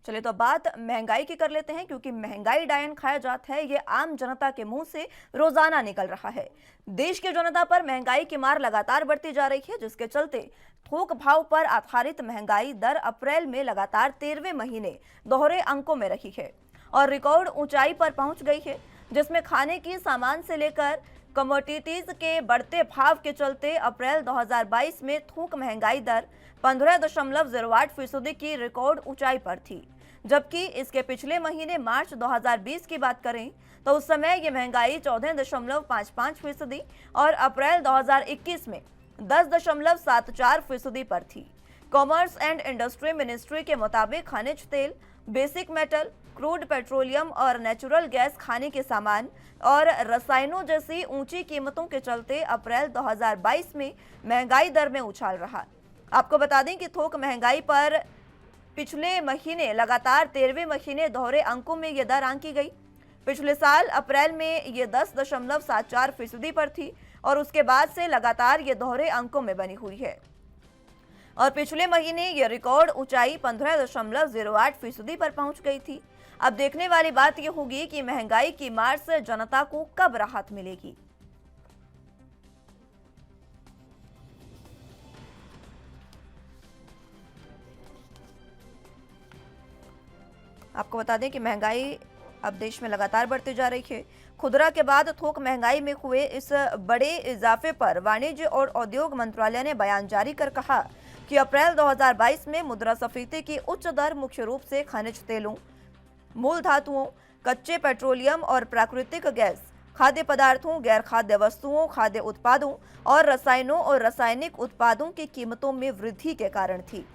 चलिए तो बात महंगाई की कर लेते हैं, क्योंकि महंगाई डायन खाया जाता है ये आम जनता के मुंह से रोजाना निकल रहा है। देश की जनता पर महंगाई की मार लगातार बढ़ती जा रही है, जिसके चलते थोक भाव पर आधारित महंगाई दर अप्रैल में लगातार 13वें महीने दोहरे अंकों में रही है और रिकॉर्ड ऊंचाई पर पहुंच गई है, जिसमें खाने की सामान से लेकर कमोडिटीज के बढ़ते भाव के चलते अप्रैल 2022 में थोक महंगाई दर 15.08% की रिकॉर्ड ऊंचाई पर थी। जबकि इसके पिछले महीने मार्च 2020 की बात करें तो उस समय ये महंगाई 14.55% और अप्रैल 2021 में 10.74% पर थी। कॉमर्स एंड इंडस्ट्री मिनिस्ट्री के मुताबिक खनिज तेल, बेसिक मेटल, क्रूड पेट्रोलियम और नेचुरल गैस, खाने के सामान और रसायनों जैसी ऊंची कीमतों के चलते अप्रैल 2022 में महंगाई दर में उछाल रहा। आपको बता दें कि थोक महंगाई पर पिछले महीने लगातार 13वें महीने दोहरे अंकों में यह दर आंकी गई। पिछले साल अप्रैल में ये 10.74% पर थी और उसके बाद से लगातार ये दोहरे अंकों में बनी हुई है और पिछले महीने ये रिकॉर्ड ऊंचाई 15.08% पर पहुंच गई थी। अब देखने वाली बात यह होगी कि महंगाई की मार से जनता को कब राहत मिलेगी। आपको बता दें कि महंगाई अब देश में लगातार बढ़ती जा रही है। खुदरा के बाद थोक महंगाई में हुए इस बड़े इजाफे पर वाणिज्य और उद्योग मंत्रालय ने बयान जारी कर कहा कि अप्रैल 2022 में मुद्रास्फीति की उच्च दर मुख्य रूप से खनिज तेलों, मूल धातुओं, कच्चे पेट्रोलियम और प्राकृतिक गैस, खाद्य पदार्थों, गैर खाद्य वस्तुओं, खाद्य उत्पादों और रसायनों और रासायनिक उत्पादों की कीमतों में वृद्धि के कारण थी।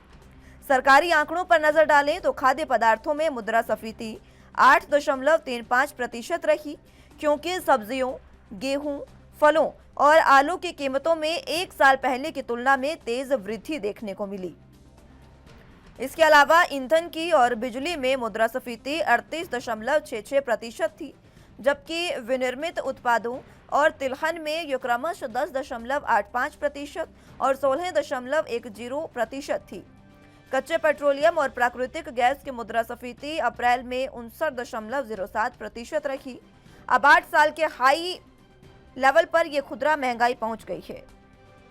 सरकारी आंकड़ों पर नजर डालें तो खाद्य पदार्थों में मुद्रास्फीति 8.35% रही, क्योंकि सब्जियों, गेहूं, फलों और आलू की कीमतों में एक साल पहले की तुलना में तेज वृद्धि देखने को मिली। इसके अलावा ईंधन की और बिजली में मुद्रास्फीति 38.66% थी, जबकि विनिर्मित उत्पादों और तिलहन में यह क्रमशः 10.85% और 16.10% थी। कच्चे पेट्रोलियम और प्राकृतिक गैस की मुद्रास्फीति अप्रैल में 59.07% रही। अब 8 साल के हाई लेवल पर यह खुदरा महंगाई पहुंच गई है।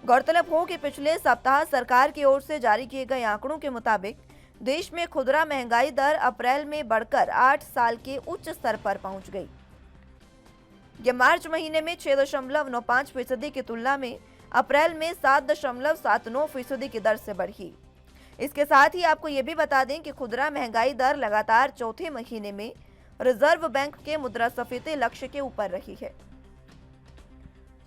गौरतलब हो कि पिछले सप्ताह सरकार की ओर से जारी किए गए आंकड़ों के मुताबिक देश में खुदरा महंगाई दर अप्रैल में बढ़कर 8 साल के उच्च स्तर पर पहुंच गई। यह मार्च महीने में 6.95% की तुलना में अप्रैल में 7.79% की दर से बढ़ी। इसके साथ ही आपको ये भी बता दें कि खुदरा महंगाई दर लगातार चौथे महीने में रिजर्व बैंक के मुद्रास्फीति लक्ष्य के ऊपर रही है।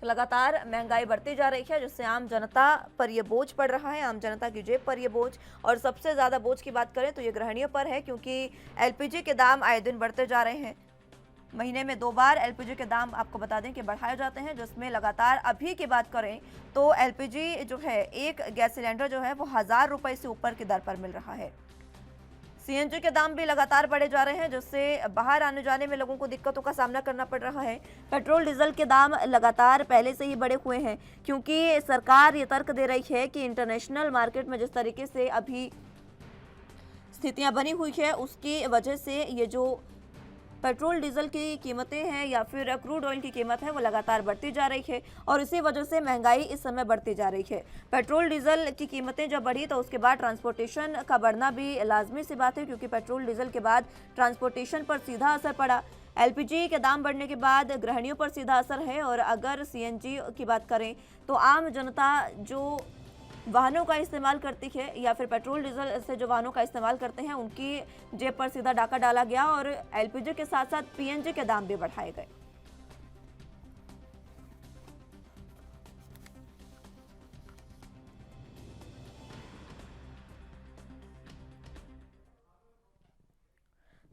लगातार महंगाई बढ़ती जा रही है, जिससे आम जनता पर यह बोझ पड़ रहा है, आम जनता की जेब पर यह बोझ। और सबसे ज्यादा बोझ की बात करें तो ये गृहिणियों पर है, क्योंकि एलपीजी के दाम आए दिन बढ़ते जा रहे हैं। महीने में 2 बार एलपीजी के दाम आपको बता दें कि बढ़ाए जाते हैं, जिसमें लगातार अभी की बात करें तो एलपीजी जो है, एक गैस सिलेंडर जो है वो 1000 रुपए से ऊपर की दर पर मिल रहा है। सीएनजी के दाम भी लगातार बढ़े जा रहे हैं, जिससे बाहर आने जाने में लोगों को दिक्कतों का सामना करना पड़ रहा है। पेट्रोल डीजल के दाम लगातार पहले से ही बढ़े हुए हैं, क्योंकि सरकार ये तर्क दे रही है कि इंटरनेशनल मार्केट में जिस तरीके से अभी स्थितियां बनी हुई है, उसकी वजह से ये जो पेट्रोल डीजल की कीमतें हैं या फिर क्रूड ऑयल की कीमत है वो लगातार बढ़ती जा रही है और इसी वजह से महंगाई इस समय बढ़ती जा रही है। पेट्रोल डीजल की कीमतें जब बढ़ी तो उसके बाद ट्रांसपोर्टेशन का बढ़ना भी लाजमी सी बात है, क्योंकि पेट्रोल डीजल के बाद ट्रांसपोर्टेशन पर सीधा असर पड़ा। एलपीजी के दाम बढ़ने के बाद गृहिणियों पर सीधा असर है और अगर सीएनजी की बात करें तो आम जनता जो वाहनों का इस्तेमाल करती है या फिर पेट्रोल डीजल से जो वाहनों का इस्तेमाल करते हैं, उनकी जेब पर सीधा डाका डाला गया और एलपीजी के साथ साथ पीएनजी के दाम भी बढ़ाए गए।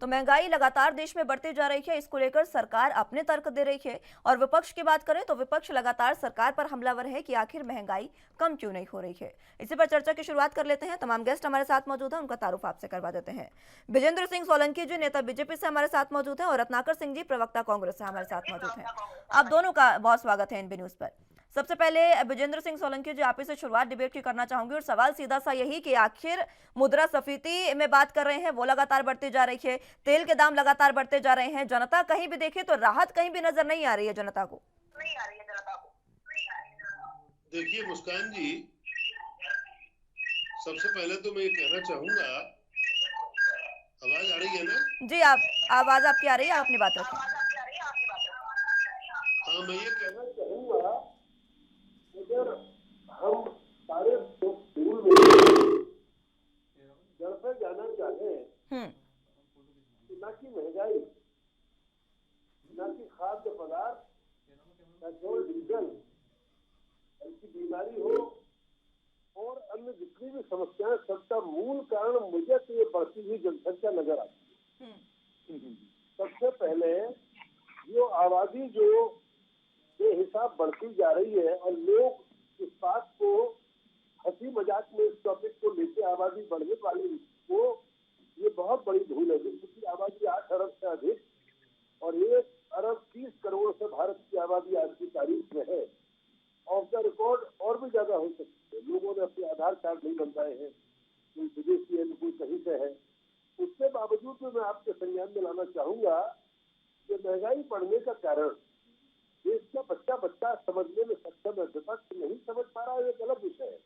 तो महंगाई लगातार देश में बढ़ती जा रही है, इसको लेकर सरकार अपने तर्क दे रही है और विपक्ष की बात करें तो विपक्ष लगातार सरकार पर हमलावर है कि आखिर महंगाई कम क्यों नहीं हो रही है। इसी पर चर्चा की शुरुआत कर लेते हैं। तमाम गेस्ट हमारे साथ मौजूद हैं, उनका तारुफ आपसे करवा देते हैं। विजेंद्र सिंह सोलंकी जी नेता बीजेपी से हमारे साथ मौजूद हैं और रत्नाकर सिंह जी प्रवक्ता कांग्रेस से हमारे साथ मौजूद हैं। आप दोनों का बहुत स्वागत है एनबी न्यूज पर। सबसे पहले विजेंद्र सिंह सोलंकी जी, आप ही से शुरुआत डिबेट की करना चाहूंगी और सवाल सीधा सा यही कि आखिर मुद्रास्फीति में बात कर रहे हैं, वो लगातार बढ़ती जा रही है, तेल के दाम लगातार बढ़ते जा रहे हैं, जनता कहीं भी देखे तो राहत कहीं भी नजर नहीं आ रही है जनता को। देखिए मुस्कान जी, सबसे पहले तो मैं ये कहना चाहूंगा, आवाज आ रही है ना? जी, आप आवाज आपकी आ रही है, आप अपनी बात रखें। हाँ, मैं ये कहना चाहूंगा, अगर हम सारे स्कूल में घर पे जाना चाहें, ना कि महंगाई, ना कि खाद्य पदार्थ, पेट्रोल डीजल की बीमारी हो और अन्य जितनी भी समस्याएं, सबका मूल कारण मुझे तो ये बढ़ती हुई जनसंख्या नजर आती है। सबसे पहले जो आबादी जो बेहिसाब बढ़ती जा रही है और लोग इस बात को हंसी मजाक में इस टॉपिक को लेकर आबादी बढ़ने वाली को, ये बहुत बड़ी भूल है। जिसकी आबादी 8 अरब से अधिक और 1 अरब 30 करोड़ से भारत की आबादी आज की तारीख में है। ऑफ द रिकॉर्ड और भी ज्यादा हो सकती है। लोगों ने अपने आधार कार्ड नहीं बनवाए हैं, कोई विदेशी है, कोई कहीं से है। उसके बावजूद में मैं आपके संज्ञान में लाना चाहूंगा कि महंगाई बढ़ने का कारण देश का बच्चा बच्चा समझने में सक्षम है, विपक्ष नहीं समझ पा रहा है, एक अलग विषय है।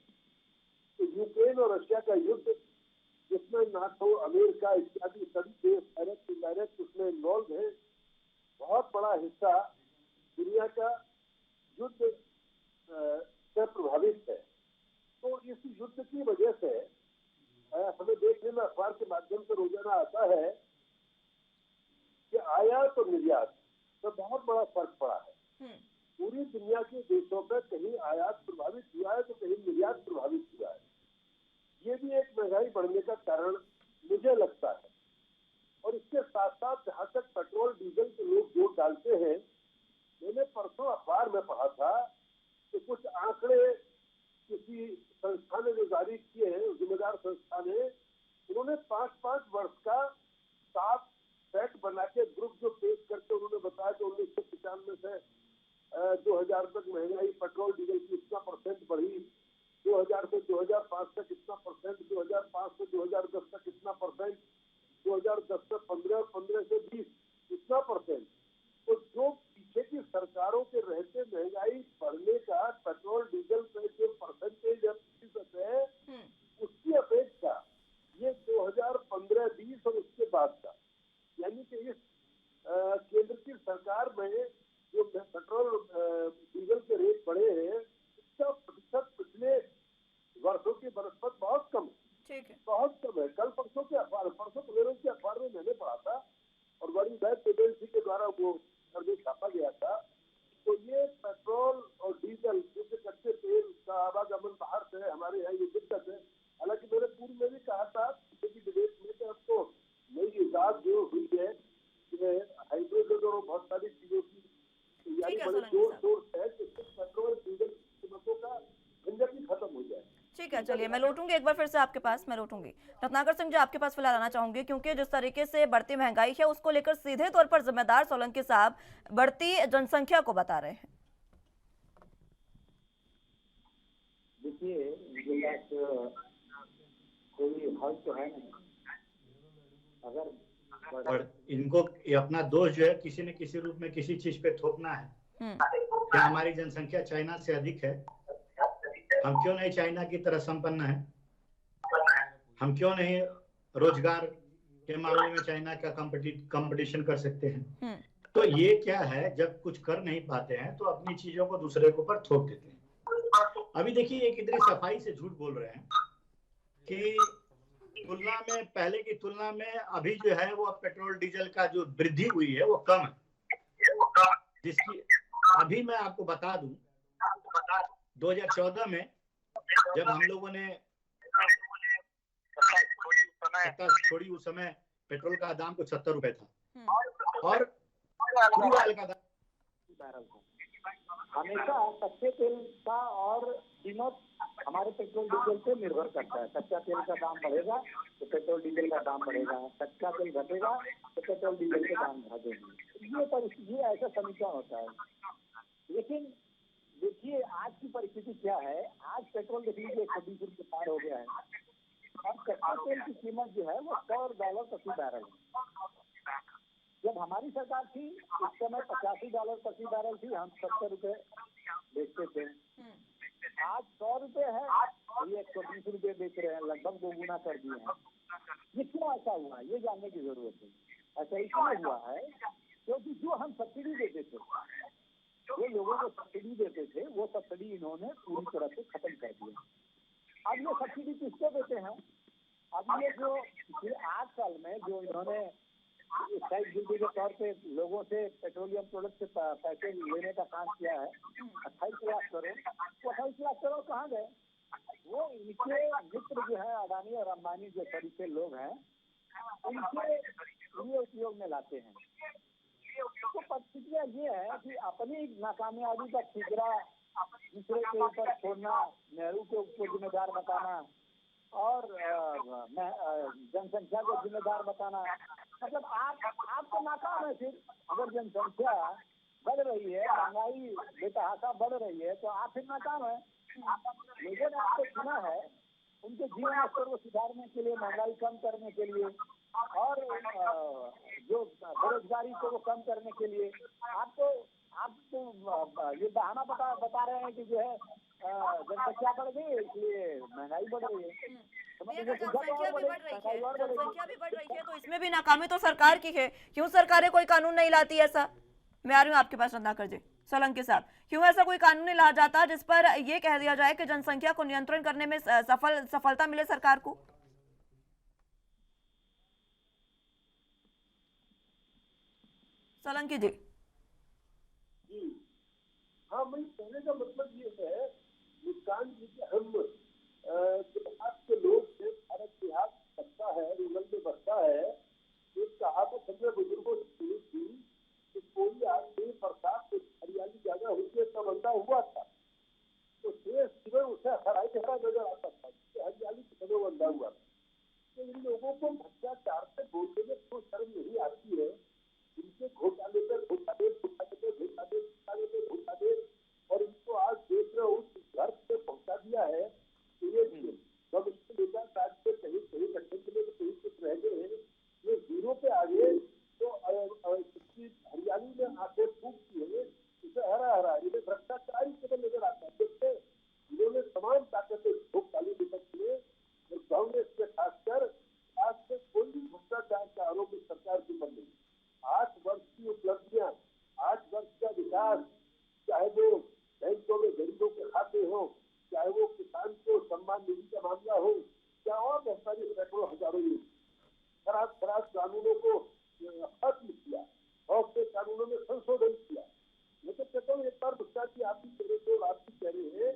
तो यूक्रेन और रशिया का युद्ध, जिसमें नाटो, अमेरिका इत्यादि सभी देश डायरेक्ट इनडायरेक्ट उसमें इन्वॉल्व है। बहुत बड़ा हिस्सा दुनिया का युद्ध से प्रभावित है। तो इस युद्ध की वजह से हमें देखने में अखबार के माध्यम से रोजाना आता है कि आयात और निर्यात में बहुत बड़ा फर्क पड़ा है। पूरी दुनिया के देशों में कहीं आयात प्रभावित हुआ है तो कहीं निर्यात प्रभावित हुआ है। ये भी एक महंगाई बढ़ने का कारण मुझे लगता है। और इसके साथ साथ जहां तक पेट्रोल डीजल के लोग जोर डालते हैं, मैंने परसों अखबार में पढ़ा था कि कुछ आंकड़े किसी संस्था ने जो जारी किए हैं, जिम्मेदार संस्था ने, उन्होंने 5-5 वर्ष का साफ सेट बना के ग्रुप जो पेश करके उन्होंने बताया कि 1995 से 2000 तक महंगाई पेट्रोल डीजल की इतना % बढ़ी, 2000 से 2005 तक इतना %, 2005 से 2010 तक इतना %, 2010 से 15, 15 से 20 इतना %। तो जो पीछे की सरकारों के रहते महंगाई बढ़ने का पेट्रोल डीजल पे जो परसेंटेज है, उसकी अपेक्षा ये 2015-20 और उसके बाद का, यानी कि इस केंद्र की सरकार में जो पेट्रोल डीजल के रेट बढ़े हैं, इसका प्रतिशत पिछले वर्षों की बनस्पत बहुत कम है। बहुत कम है। कल परसों के अखबार में मैंने पढ़ा था और बड़ी बैच एजेंसी के द्वारा वो सर्वे छापा गया था। तो ये पेट्रोल और डीजल जैसे कच्चे तेल का आवागमन बाहर से हमारे यहाँ ये दिक्कत है। हालांकि मैंने पूर्व में भी कहा था डिबेट में कि आपको नई इजाद जो हुई है हाइड्रोजन और बहुत सारी चीजों की यानी बड़े जोर शोर है कि पेट्रोल डीजल कीमतों का झंझट ही खत्म हो जाए। ठीक है, चलिए मैं लौटूंगी एक बार फिर से आपके पास, मैं लौटूंगी। रत्नाकर सिंह जी, आपके पास फिलहाल आना चाहूंगी क्योंकि जिस तरीके से बढ़ती महंगाई है उसको लेकर सीधे तौर पर जिम्मेदार सोलंकी साहब बढ़ती जनसंख्या को बता रहे हैं। देखिए, कोई हल तो है नहीं। अगर और इनको अपना दोष जो है किसी न किसी रूप में किसी चीज पे थोपना है। क्या हमारी जनसंख्या चाइना से अधिक है? हम क्यों नहीं चाइना की तरह संपन्न है? हम क्यों नहीं रोजगार के मामले में चाइना का कंपटीशन कर सकते हैं? तो ये क्या है, जब कुछ कर नहीं पाते हैं तो अपनी चीजों को दूसरे के ऊपर थोप देते हैं। अभी देखिए, ये कितनी सफाई से झूठ बोल रहे हैं कि तुलना में, पहले की तुलना में अभी जो है वो पेट्रोल डीजल का जो वृद्धि हुई है वो कम है। जिसकी अभी मैं आपको बता दूं, 2014 में जब हम लोगों ने सत्ता छोड़ी, उस समय पेट्रोल का दाम कुछ 70 रुपए था और क्रूड ऑयल का दाम हमेशा कच्चे तेल का और कीमत हमारे पेट्रोल डीजल पे निर्भर करता है। कच्चा तेल का दाम बढ़ेगा तो पेट्रोल डीजल का दाम बढ़ेगा, कच्चा तेल घटेगा तो पेट्रोल डीजल के दाम घटेंगे। ये ऐसा समीकरण होता है। लेकिन देखिए आज की परिस्थिति क्या है। आज पेट्रोल देखिए 120 रुपये पार हो गया है और कच्चे तेल की कीमत जो है वो $100 प्रति बैरल है। जब हमारी सरकार थी उस समय $85 प्रति बैरल थी, हम 70 रुपये बेचते थे। आज 100 रुपये है, ये 120 रुपये बेच रहे हैं, लगभग दोगुना कर दिए हैं। ये क्यों ऐसा हुआ, ये जानने की जरूरत है। ऐसा इसलिए हुआ है क्योंकि जो हम सब्सिडी देते थे, जो लोगों को सब्सिडी देते थे, वो सब्सिडी इन्होंने पूरी तरह से खत्म कर दिया। अब ये सब्सिडी किसको देते हैं? अब ये जो पिछले 8 साल में जो इन्होंने एक्साइज ड्यूटी के तौर पे लोगों से पेट्रोलियम प्रोडक्ट से पैसे लेने का काम किया है, 28 लाख करोड़, वो 28 लाख करोड़ कहाँ गए? वो इनके मित्र जो है अडानी और अंबानी जो शरीफे लोग हैं, उनके लिए उपयोग में लाते हैं। तो परिस्थितियाँ ये है कि अपनी नाकामयाबी का ठिकरा दूसरे के ऊपर छोड़ना, नेहरू के ऊपर जिम्मेदार बताना और जनसंख्या को जिम्मेदार बताना, मतलब आप तो नाकाम है। फिर अगर जनसंख्या बढ़ रही है, महंगाई बेतहाशा बढ़ रही है, तो आप फिर नाकाम है। लोगों ने आपको चुना है उनके जीवन स्तर को सुधारने के लिए, महंगाई कम करने के लिए और जो बेरोजगारी को वो कम करने के लिए। आप तो ये बहाना बता रहे हैं कि जो है जनसंख्या बढ़ गई है इसलिए महंगाई बढ़ रही है। जनसंख्या भी बढ़ रही है तो इसमें भी नाकामी तो सरकार की है। क्यों सरकारें कोई कानून नहीं लाती? ऐसा मैं आ रही हूँ आपके पास रत्नाकर जी, सोलंकी साहब, क्यों ऐसा कोई कानून नहीं ला जाता जिस पर ये कह दिया जाए कि जनसंख्या को नियंत्रण करने में सफलता मिले सरकार को? सोलंकी जी। हाँ, मैं कहने का मतलब ये है मुस्कान जी कि हम देहात के लोग से, भारत देहात बसता है, रूरल में बसता है। एक कहावत हमने बुजुर्गों से सुनी थी कि कोई आदमी बरसात में हरियाली ज्यादा होती है तब अंधा हुआ था, तो शेष जीवन उसे हराई हरा नजर आता था, हरियाली की समय अंधा हुआ था। तो इन लोगों को भ्रष्टाचार से बोलने में कोई शर्म नहीं आती है। इनके घोटाले और इनको आज देख रहे हो घर पे पहुंचा दिया है। ये भविष्य लेकर राज्य से कहीं कहीं रखने के लिए कहीं कुछ रह गए हैं, ये जीरो पे आ गए तो हरियाली में आंखें फूकती है, इसे हरा हरा इन्हें भ्रष्टाचार केवल नजर आता है। जिससे इन्होंने तमाम ताकतें भूख डाली विपक्ष में और कांग्रेस के खासकर आज से कोई भी भ्रष्टाचार का आरोप इस सरकार के ऊपर नहीं। 8 वर्ष की उपलब्धियां, 8 वर्ष का विकास, चाहे वो बैंकों में गरीबों के खाते हो, चाहे वो किसान को सम्मान निधि का मामला हो, या और बहुत सारी सैकड़ों हजारों खराब कानूनों को खत्म किया, बहुत से कानूनों में संशोधन किया। लेकिन कहता हूँ एक बार मुस्कान जी आप भी कह रहे हो, आप भी कह रहे हैं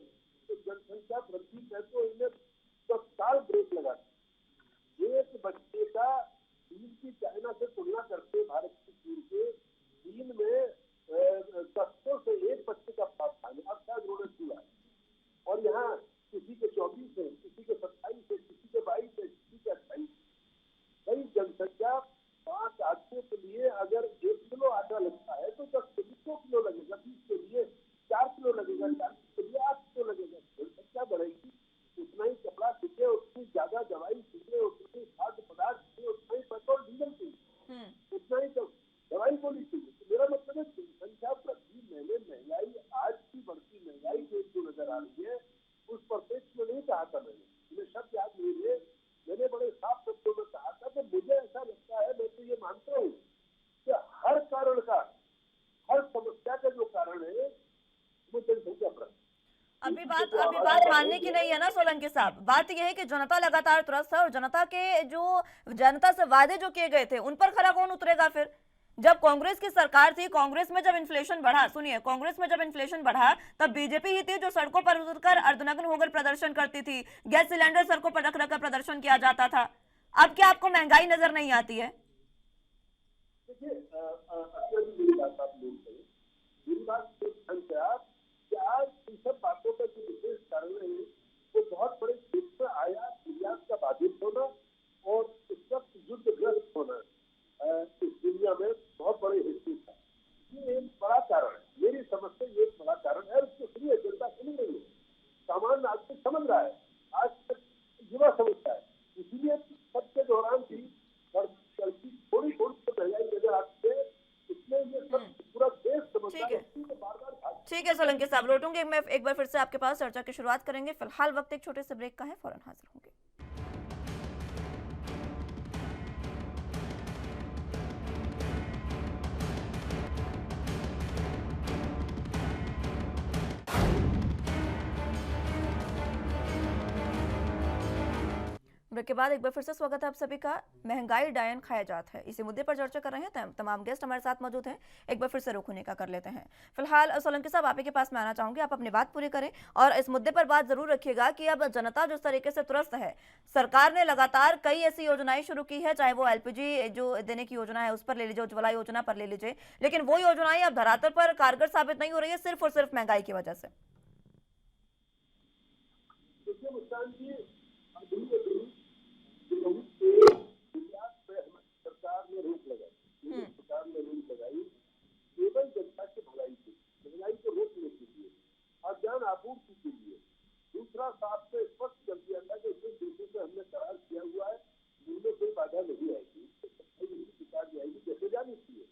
कि जनसंख्या वृद्धि है तो इन्हें 10 साल ब्रेक लगा। एक बच्चे का चीन की चाइना से तुलना करते भारत की चीन के, चीन में 10 से 1 बच्चे का प्रावधान अब शायद उन्होंने किया, और यहाँ किसी के 24 है, किसी के 27 है, किसी के 22 है, किसी के 28। कई जनसंख्या 5 आदमियों के लिए अगर 1 किलो आटा लगता है तो 10 के लिए 2 किलो लगेगा, 20 के लिए 4 किलो लगेगा, 40 के लिए 8 किलो लगेगा। जनसंख्या बढ़ेगी, उतना ही कपड़ा सीखे, उतनी ज्यादा दवाई सीखे, उतनी खाद्य पदार्थ सीखे, उतना ही पेट्रोल डीजल सीखे, उतना ही दवाई गोली सीखे। तो मेरा मतलब है जनसंख्या वृद्धि मैंने महंगाई, आज की बढ़ती महंगाई जो नजर आ रही है उस परिप्रेक्ष्य में नहीं कहा था मैंने, मुझे शब्द याद नहीं है, मैंने बड़े साफ शब्दों में कहा था कि मुझे ऐसा लगता है, मैं तो ये मानता हूँ कि हर कारण का, हर समस्या का जो कारण है वो जनसंख्या वृद्धि। अभी बात मानने की नहीं है ना सोलंकी साहब, बात यह है कि जनता लगातार त्रस्त है और जनता के जो जनता से वादे जो किए गए थे उन पर खरा कौन उतरेगा? फिर जब कांग्रेस की सरकार थी, कांग्रेस में जब इन्फ्लेशन बढ़ा, सुनिए, कांग्रेस में जब इन्फ्लेशन बढ़ा तब बीजेपी ही थी जो सड़कों पर उतरकर अर्धनग्न होकर प्रदर्शन करती थी, गैस सिलेंडर सड़कों पर रखकर प्रदर्शन किया जाता था। अब क्या आपको महंगाई नजर नहीं आती है? देखिए मेरी बात आप लोग करें, मेरी बात आज इन सब बातों का जो विशेष कारण है वो बहुत बड़े क्षेत्र में आयात निर्यात का बाधित होना और इस वक्त युद्धग्रस्त होना इस दुनिया में बहुत बड़े हिस्से का ये एक बड़ा कारण है। मेरी समझ से ये एक बड़ा कारण है। उसको सुनिए, ठीक है सोलंकी साहब, लौटूंगी मैं एक बार फिर से आपके पास, चर्चा की शुरुआत करेंगे। फिलहाल वक्त एक छोटे से ब्रेक का है, फौरन हाजिर होंगे। ब्रेक के बाद एक बार फिर से स्वागत है आप सभी का। महंगाई डायन खाया जात है, इसी मुद्दे पर चर्चा कर रहे हैं। तमाम गेस्ट हमारे साथ मौजूद हैं। एक बार फिर से रुख होने का कर लेते हैं। फिलहाल सोलंकी साहब, आप ही के पास मैं आना चाहूंगी, आप अपनी बात पूरी करें और इस मुद्दे पर बात जरूर रखिएगा कि अब जनता जिस तरीके से त्रस्त है, सरकार ने लगातार कई ऐसी योजनाएं शुरू की है, चाहे वो एलपीजी जो देने की योजना है उस पर ले लीजिए, उज्ज्वला योजना पर ले लीजिए, लेकिन वो योजनाएं अब धरातल पर कारगर साबित नहीं हो रही है, सिर्फ और सिर्फ महंगाई की वजह से। देखिए मुस्कान जी, सरकार ने रोक लगाई, सरकार ने रोक लगाई केवल जनता की भलाई की, महंगाई को रोकने के लिए, खाद्यान्न आपूर्ति के लिए। दूसरा, साफ से स्पष्ट कर दिया था कि जिस देशों से हमने करार किया हुआ है उनमें कोई बाधा नहीं आएगी, सरकार आएगी जैसे जानी चाहिए।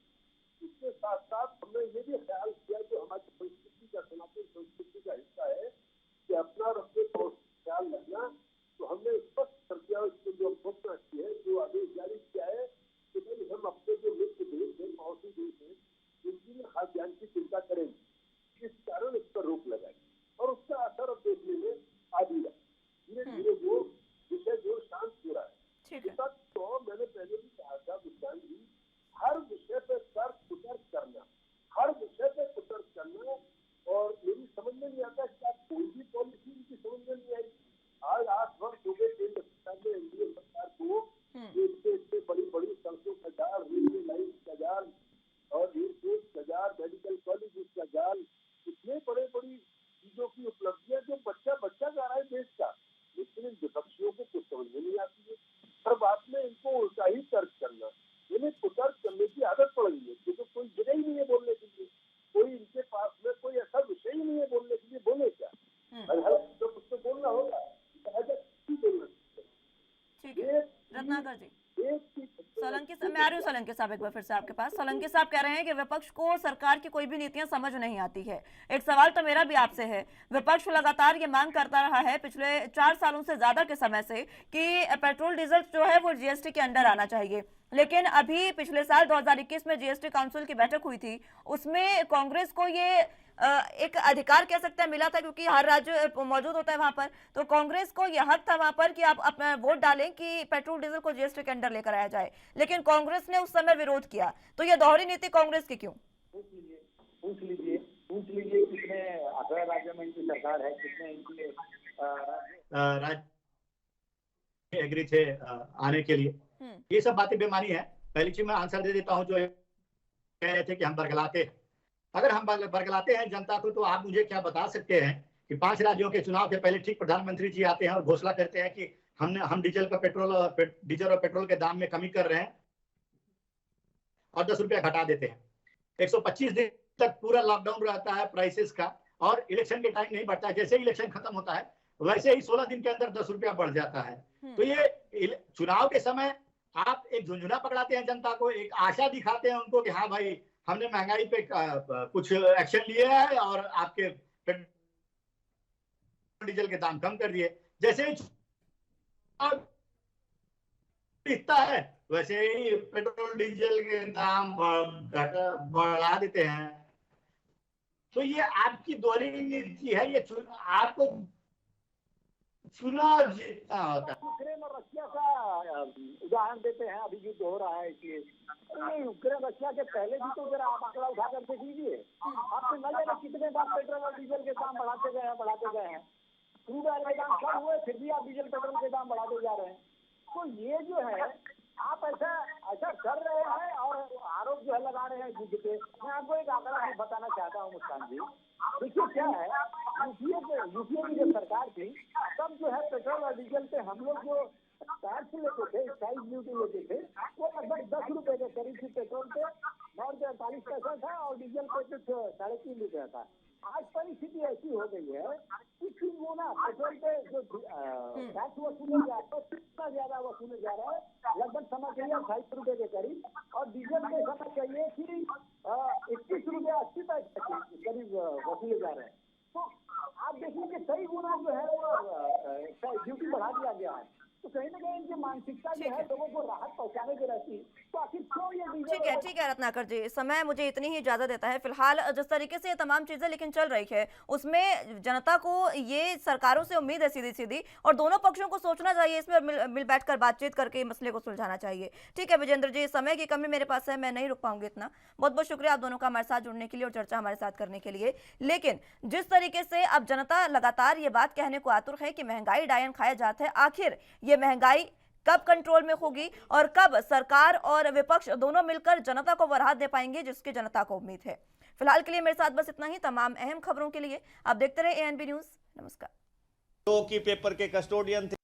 इसके साथ साथ हमने ये भी ख्याल किया जो हमारी संस्कृति का, सनातन संस्कृति का हिस्सा है कि अपना और अपने ख्याल रखना। तो हमने स्पष्ट कर दिया, उसको जो घोषणा की है, जो आदेश जारी किया है कि भाई हम अपने जो मित्र देश है, पड़ोसी देश है, उनकी भी खाद्यान्न की चिंता करेंगे। इस कारण इस पर रोक लगाई और उसका असर अब देखने में आ भी रहा। धीरे धीरे वो विषय जो शांत हो रहा है। तक तो मैंने पहले भी कहा था मुस्कान जी, हर विषय पे तर्क वितर्क करना, हर विषय पे वितर्क करना, और मेरी समझ में नहीं आता क्या कोई भी पॉलिसी इनकी समझ में नहीं आई। आज 8 वर्ष हो गए केंद्र सरकार ने, एनडीए सरकार को, इतने बड़ी बड़ी सड़कों का जाल, रेलवे लाइन का जाल और एयरपोर्ट का जाल, मेडिकल कॉलेज का जाल, इतने बड़े बड़ी चीजों की उपलब्धियां जो बच्चा जा रहा है देश का, लेकिन विपक्षियों को कुछ समझ में नहीं आती है। हर बात में इनको उल्टा ही तर्क करना, यानी कुतर्क करने की आदत पड़ गई है, क्योंकि कोई जगह ही नहीं है बोलने के लिए, कोई इनके पास में कोई ऐसा विषय ही नहीं है बोलने के लिए, बोले क्या? तो कुछ तो बोलना होगा। ठीक है रत्नाकर जी, सोलंकी साहब, मैं आ रही हूँ सोलंकी साहब एक बार फिर से आपके पास। सोलंकी साहब कह रहे हैं कि विपक्ष को सरकार की कोई भी नीतियां समझ नहीं आती है। एक सवाल तो मेरा भी आपसे है, विपक्ष लगातार ये मांग करता रहा है पिछले 4 सालों से ज्यादा के समय से कि पेट्रोल डीजल जो है वो जीएसटी के अंडर आना चाहिए, लेकिन अभी पिछले साल 2021 में जीएसटी काउंसिल की बैठक हुई थी, उसमें कांग्रेस को ये एक अधिकार कह सकते हैं मिला था, क्योंकि हर राज्य मौजूद होता है वहां पर, तो कांग्रेस को यह हक था वहां पर कि आप अपना वोट डालें कि पेट्रोल डीजल को जीएसटी के अंडर लेकर आया जाए, लेकिन कांग्रेस ने उस समय विरोध किया। तो ये दोहरी नीति कांग्रेस की क्यों? पूछ लीजिए कितने 18 राज्यों में इनकी सरकार है, कितने इनकी राज्य एग्री थे आने के लिए। ये सब बातें बेमानी है। पहली चीज मैं आंसर दे देता हूँ, जो कह रहे थे कि हम बरगलाते हैं। अगर हम बरगलाते हैं जनता को, तो आप मुझे क्या बता सकते हैं कि 5 राज्यों के चुनाव के पहले ठीक प्रधानमंत्री जी आते हैं और घोषणा करते हैं कि हम डीजल और पेट्रोल के दाम में कमी कर रहे हैं और 10 रुपया घटा देते हैं। 125 दिन तक पूरा लॉकडाउन रहता है प्राइसेस का, और इलेक्शन के टाइम नहीं बढ़ता है। जैसे ही इलेक्शन खत्म होता है वैसे ही 16 दिन के अंदर 10 रुपया बढ़ जाता है। तो ये चुनाव के समय आप एक झुंझुना पकड़ाते हैं जनता को, एक आशा दिखाते हैं उनको कि हाँ भाई हमने महंगाई पे कुछ एक्शन लिए है और आपके डीजल के दाम कम कर दिए। जैसे ही दिखता है वैसे ही पेट्रोल डीजल के दाम बढ़ा देते हैं। तो ये आपकी दोहरी नीति है। ये आपको चुनाव जीतना होता है। यूक्रेन और रशिया का उदाहरण देते हैं, अभी युद्ध हो रहा है इसलिए। यूक्रेन रशिया के पहले भी तो जरा आप आंकड़ा उठा कर देख लीजिए, आपको न जाने कितने बार पेट्रोल और डीजल के दाम बढ़ाते गए हैं। क्रूड ऑयल के दाम कम हुए, फिर भी आप डीजल पेट्रोल के दाम बढ़ाते जा रहे हैं। तो ये जो है आप ऐसा कर रहे हैं और आरोप जो है लगा रहे हैं युद्ध पे। मैं आपको एक आंकड़ा बताना चाहता हूँ मुस्कान जी, देखिए क्या है, यूपीए की जब सरकार थी तब जो है पेट्रोल और डीजल पे हम लोग जो टैक्स लेते थे, एक्साइज ड्यूटी लेते थे, वो लगभग 10 रुपए के करीब थी पेट्रोल पे, 9.48 पैसा था और डीजल पे कुछ 3.5 रुपया था। आज परिस्थिति ऐसी हो गई है कि वो ना पेट्रोल पे जो टैक्स वसूले जा रहा है कितना ज्यादा वसूले जा रहा है, लगभग समझ चाहिए 28 रुपए के करीब, और डीजल पे समझ चाहिए कि 21 रुपया 80 पैसे करीब वसूले जा रहे हैं। तो आप देखिए कि कई गुना जो है वो ड्यूटी बढ़ा दिया गया है, तो कहीं ना कहीं इनकी मानसिकता जो है लोगों को राहत पहुंचाने की रहती, तो आखिर क्यों ये डीजल। ठीक है रत्नाकर जी, समय मुझे इतनी ही इजाजत देता है। फिलहाल जिस तरीके से ये तमाम चीजें लेकिन चल रही है उसमें जनता को ये सरकारों से उम्मीद है सीधी सीधी, और दोनों पक्षों को सोचना चाहिए इसमें, मिल बैठकर बातचीत करके मसले को सुलझाना चाहिए। ठीक है विजेंद्र जी, समय की कमी मेरे पास है, मैं नहीं रुक पाऊंगी इतना। बहुत बहुत शुक्रिया आप दोनों का हमारे साथ जुड़ने के लिए और चर्चा हमारे साथ करने के लिए। लेकिन जिस तरीके से अब जनता लगातार ये बात कहने को आतुर है कि महंगाई डायन खाया जाता है, आखिर ये महंगाई कब कंट्रोल में होगी और कब सरकार और विपक्ष दोनों मिलकर जनता को वो राहत दे पाएंगे जिसकी जनता को उम्मीद है। फिलहाल के लिए मेरे साथ बस इतना ही। तमाम अहम खबरों के लिए आप देखते रहे ANB न्यूज। नमस्कार। की पेपर के कस्टोडियन थे।